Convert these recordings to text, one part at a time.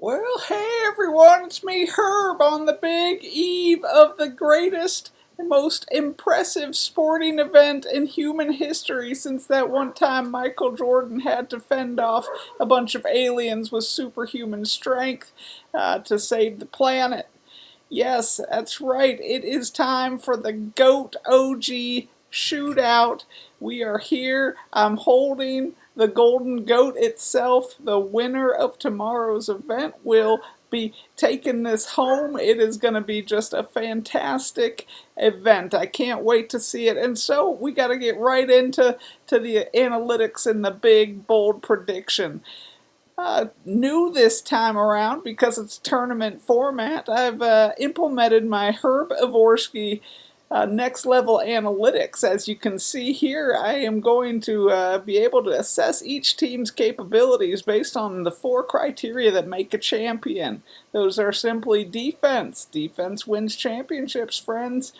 Well, hey everyone, it's me, Herb, on the big eve of the greatest and most impressive sporting event in human history since that one time Michael Jordan had to fend off a bunch of aliens with superhuman strength to save the planet. Yes, that's right. It is time for the Goat OG shootout. We are here. I'm holding the Golden Goat itself. The winner of tomorrow's event will be taking this home. It is going to be just a fantastic event. I can't wait to see it. And so we got to get right into the analytics and the big bold prediction. New this time around because it's tournament format. I've implemented my Herb Avorsky next level analytics. As you can see here, I am going to be able to assess each team's capabilities based on the 4 criteria that make a champion. Those are simply defense. Defense wins championships, friends.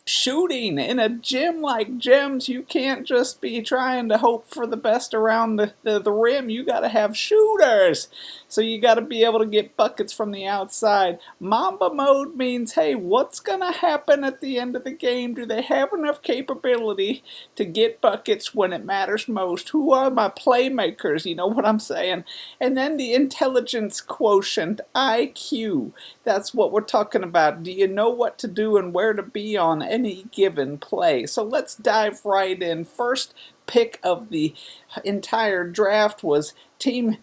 Shooting in a gym like Gems, you can't just be trying to hope for the best around the rim. You got to have shooters, so you got to be able to get buckets from the outside. Mamba mode means, hey, what's gonna happen at the end of the game? Do they have enough capability to get buckets when it matters most? Who are my playmakers? You know what I'm saying? And then the intelligence quotient, IQ. That's what we're talking about. Do you know what to do and where to be on any given play? So let's dive right in. First pick of the entire draft was Team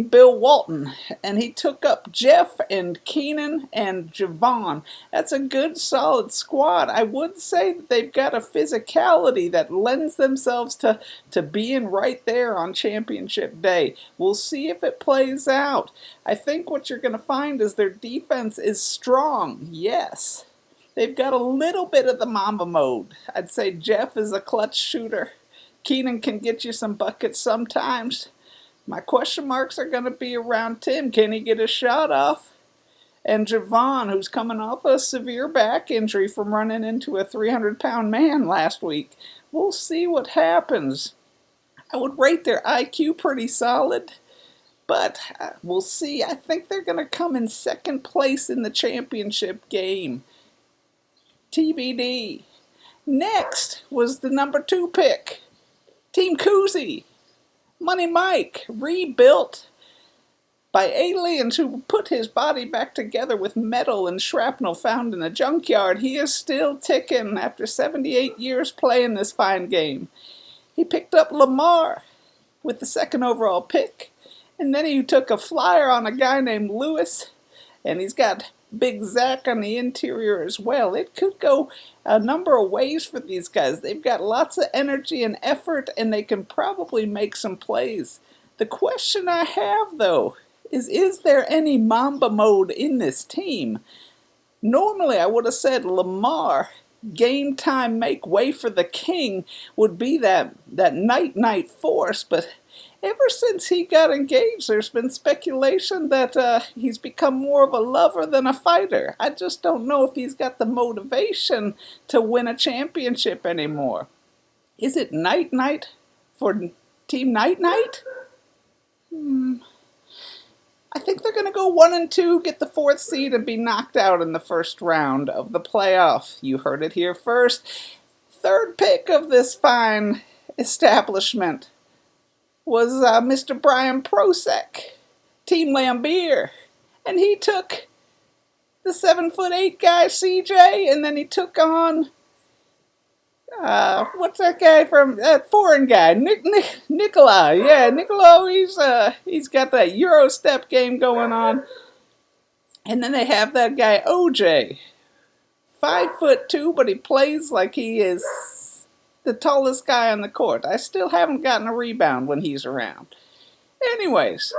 Bill Walton, and he took up Jeff and Keenan and Javon. That's a good, solid squad. I would say that they've got a physicality that lends themselves to being right there on championship day. We'll see if it plays out. I think what you're going to find is their defense is strong, yes. They've got a little bit of the Mamba mode. I'd say Jeff is a clutch shooter. Keenan can get you some buckets sometimes. My question marks are going to be around Tim. Can he get a shot off? And Javon, who's coming off a severe back injury from running into a 300-pound man last week. We'll see what happens. I would rate their IQ pretty solid, but we'll see. I think they're going to come in second place in the championship game. TBD. Next was the number 2 pick, Team Koozie. Money Mike, rebuilt by aliens who put his body back together with metal and shrapnel found in a junkyard. He is still ticking after 78 years playing this fine game. He picked up Lamar with the 2nd overall pick, and then he took a flyer on a guy named Lewis, and he's got Big Zach on the interior as well. It could go a number of ways for these guys. They've got lots of energy and effort, and they can probably make some plays. The question I have, though, is there any Mamba mode in this team? Normally, I would have said Lamar, game time, make way for the king, would be that night force, but ever since he got engaged, there's been speculation that he's become more of a lover than a fighter. I just don't know if he's got the motivation to win a championship anymore. Is it night for Team Night? I think they're going to go 1-2, get the 4th seed, and be knocked out in the first round of the playoff. You heard it here first. 3rd pick of this fine establishment was Mr. Brian Prosek, Team Lambier. And he took the 7'8" guy, CJ, and then he took on, what's that guy from, that foreign guy, Nicola. Yeah, Nicola, he's got that Euro step game going on. And then they have that guy, OJ. 5'2", but he plays like he is the tallest guy on the court. I still haven't gotten a rebound when he's around. Anyways,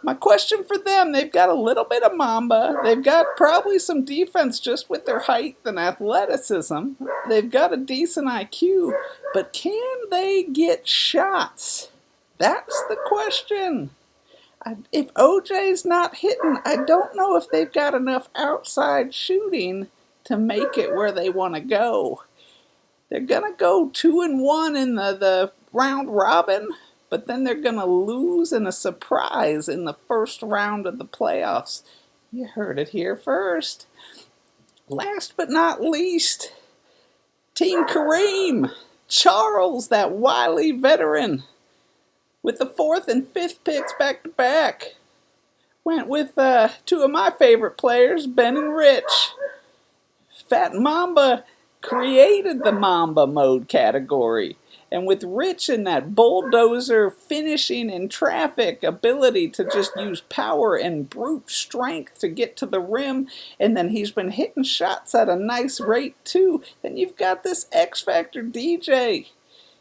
my question for them, they've got a little bit of Mamba. They've got probably some defense just with their height and athleticism. They've got a decent IQ, but can they get shots? That's the question. If OJ's not hitting, I don't know if they've got enough outside shooting to make it where they want to go. They're going to go 2-1 in the round robin. but then they're going to lose in a surprise in the first round of the playoffs. You heard it here first. Last but not least, Team Kareem. Charles, that wily veteran, with the 4th and 5th picks back to back, went with two of my favorite players, Ben and Rich. Fat Mamba created the Mamba mode category. And with Rich and that bulldozer finishing in traffic ability to just use power and brute strength to get to the rim, and then he's been hitting shots at a nice rate too, then you've got this X Factor DJ,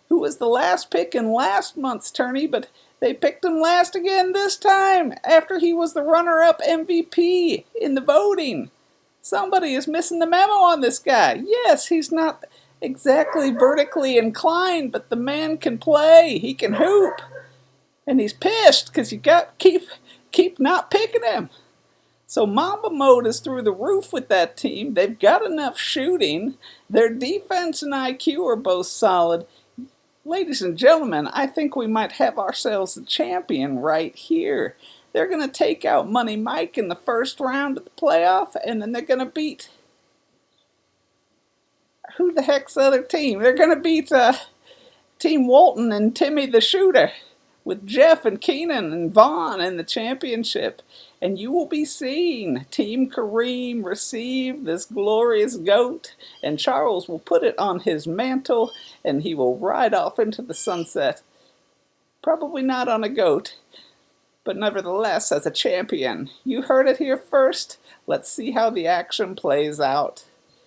who was the last pick in last month's tourney, but they picked him last again this time after he was the runner-up MVP in the voting. Somebody is missing the memo on this guy. Yes, he's not exactly vertically inclined, but the man can play. He can hoop. And he's pissed because you got keep not picking him. So Mamba mode is through the roof with that team. They've got enough shooting. Their defense and IQ are both solid. Ladies and gentlemen, I think we might have ourselves a champion right here. They're going to take out Money Mike in the first round of the playoff, and then they're going to beat... Who the heck's the other team? They're going to beat Team Walton and Timmy the Shooter with Jeff and Keenan and Vaughn in the championship. And you will be seeing Team Kareem receive this glorious goat, and Charles will put it on his mantle, and he will ride off into the sunset. Probably not on a goat, but nevertheless as a champion. You heard it here first. Let's see how the action plays out.